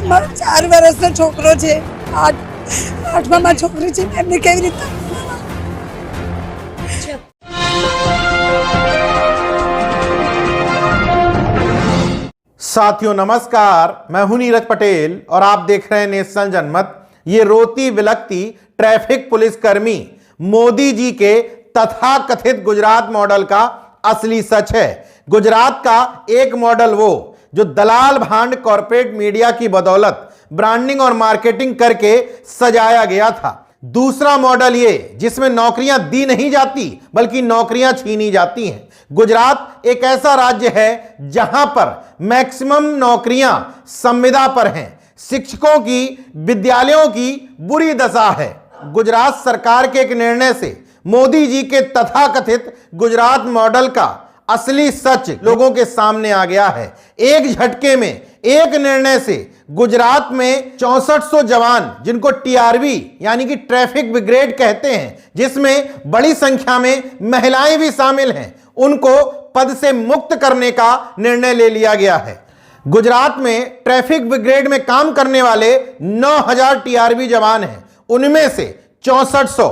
મારો 4 વર્ષનો છોકરો છે, 8મા છોકરી છે, એમને કેવી રીતે? साथियों नमस्कार, मैं हूं नीरज पटेल और आप देख रहे हैं नेशनल जनमत। ये रोती बिलखती ट्रैफिक पुलिसकर्मी मोदी जी के तथाकथित गुजरात मॉडल का असली सच है। गुजरात का एक मॉडल वो जो दलाल भांड कॉर्पोरेट मीडिया की बदौलत ब्रांडिंग और मार्केटिंग करके सजाया गया था। दूसरा मॉडल ये जिसमें नौकरियां दी नहीं जाती बल्कि नौकरियां छीनी जाती हैं। गुजरात एक ऐसा राज्य है जहां पर मैक्सिमम नौकरियां संविदा पर हैं। शिक्षकों की, विद्यालयों की बुरी दशा है। गुजरात सरकार के एक निर्णय से मोदी जी के तथाकथित गुजरात मॉडल का असली सच लोगों के सामने आ गया है। एक झटके में, एक निर्णय से गुजरात में 6400 जवान, जिनको टीआरबी यानी कि ट्रैफिक ब्रिगेड कहते हैं, जिसमें बड़ी संख्या में महिलाएं भी शामिल हैं, उनको पद से मुक्त करने का निर्णय ले लिया गया है। गुजरात में ट्रैफिक ब्रिगेड में काम करने वाले 9000 टीआरबी जवान हैं। उनमें से 6400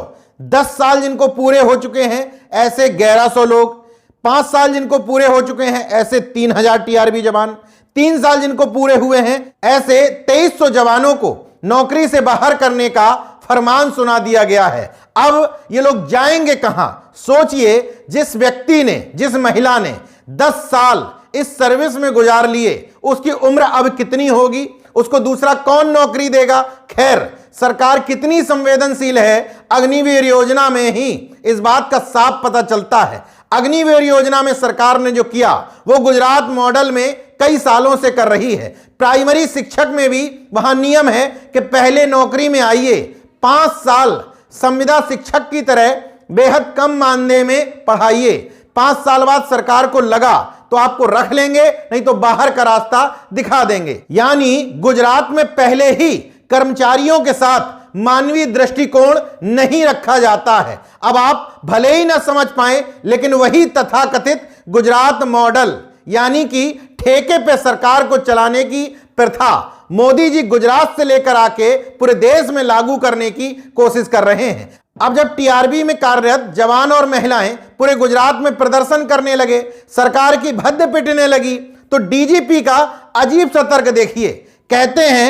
10 साल जिनको पूरे हो चुके हैं ऐसे 1100 लोग, 5 साल जिनको पूरे हो चुके हैं ऐसे 3000 टीआरबी जवान, 3 साल जिनको पूरे हुए हैं ऐसे 2300 जवानों को नौकरी से बाहर करने का फरमान सुना दिया गया है। अब ये लोग जाएंगे कहां? सोचिए, जिस व्यक्ति ने, जिस महिला ने 10 साल इस सर्विस में गुजार लिए, उसकी उम्र अब कितनी होगी? उसको दूसरा कौन नौकरी देगा? खैर, सरकार कितनी संवेदनशील है, अग्निवीर योजना में ही इस बात का साफ पता चलता है। अग्निवीर योजना में सरकार ने जो किया वो गुजरात मॉडल में कई सालों से कर रही है। प्राइमरी शिक्षक में भी वहां नियम है कि पहले नौकरी में आइए, 5 साल संविदा शिक्षक की तरह बेहद कम मानदेय में पढ़ाइए, 5 साल बाद सरकार को लगा तो आपको रख लेंगे, नहीं तो बाहर का रास्ता दिखा देंगे। यानी गुजरात में पहले ही कर्मचारियों के साथ मानवीय दृष्टिकोण नहीं रखा जाता है। अब आप भले ही ना समझ पाए, लेकिन वही तथाकथित गुजरात मॉडल यानी कि ठेके पे सरकार को चलाने की प्रथा मोदी जी गुजरात से लेकर आके पूरे देश में लागू करने की कोशिश कर रहे हैं। अब जब टीआरबी में कार्यरत जवान और महिलाएं पूरे गुजरात में प्रदर्शन करने लगे, सरकार की भद्द पिटने लगी, तो डीजीपी का अजीब सा तर्क देखिए। कहते हैं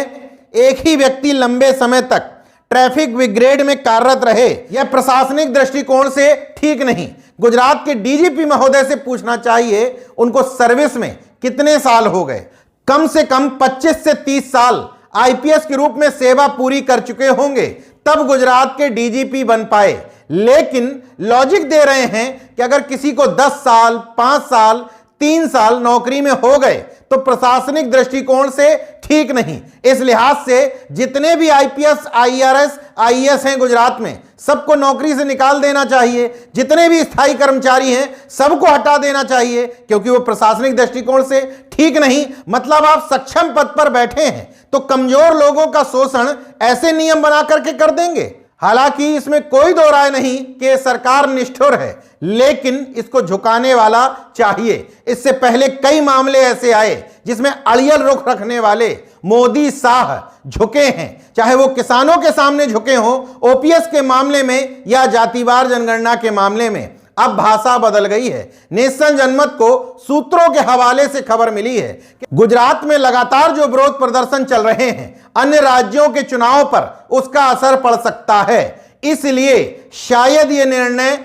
एक ही व्यक्ति लंबे समय तक ट्रैफिक ब्रिगेड में कार्यरत रहे, यह प्रशासनिक दृष्टिकोण से ठीक नहीं। गुजरात के डीजीपी महोदय से पूछना चाहिए, उनको सर्विस में कितने साल हो गए? कम से कम 25 से 30 साल आईपीएस के रूप में सेवा पूरी कर चुके होंगे, तब गुजरात के डीजीपी बन पाए। लेकिन लॉजिक दे रहे हैं कि अगर किसी को 10 साल, 5 साल, 3 साल नौकरी में हो गए तो प्रशासनिक दृष्टिकोण से ठीक नहीं। इस लिहाज से जितने भी आईपीएस, आईआरएस, आईएएस हैं गुजरात में, सबको नौकरी से निकाल देना चाहिए। जितने भी स्थायी कर्मचारी हैं सबको हटा देना चाहिए, क्योंकि वो प्रशासनिक दृष्टिकोण से ठीक नहीं। मतलब आप सक्षम पद पर बैठे हैं तो कमजोर लोगों का शोषण ऐसे नियम बना करके कर देंगे। हालांकि इसमें कोई दो राय नहीं कि सरकार निष्ठुर है, लेकिन इसको झुकाने वाला चाहिए। इससे पहले कई मामले ऐसे आए जिसमें अड़ियल रुख रखने वाले मोदी शाह झुके हैं, चाहे वो किसानों के सामने झुके हों, ओपीएस के मामले में या जातिवार जनगणना के मामले में। अब भाषा बदल गई है। नेशनल जनमत को सूत्रों के हवाले से खबर मिली है कि गुजरात में लगातार जो विरोध प्रदर्शन चल रहे हैं, अन्य राज्यों के चुनाव पर उसका असर पड़ सकता है। इसलिए शायद यह निर्णय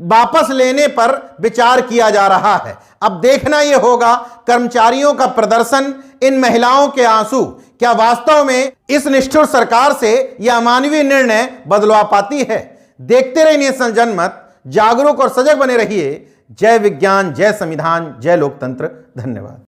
वापस लेने पर विचार किया जा रहा है। अब देखना यह होगा, कर्मचारियों का प्रदर्शन, इन महिलाओं के आंसू क्या वास्तव में इस निष्ठुर सरकार से यह अमानवीय निर्णय बदलवा पाती है। देखते रहिए नेशनल जनमत, जागरूक और सजग बने रहिए। जय विज्ञान, जय संविधान, जय लोकतंत्र। धन्यवाद।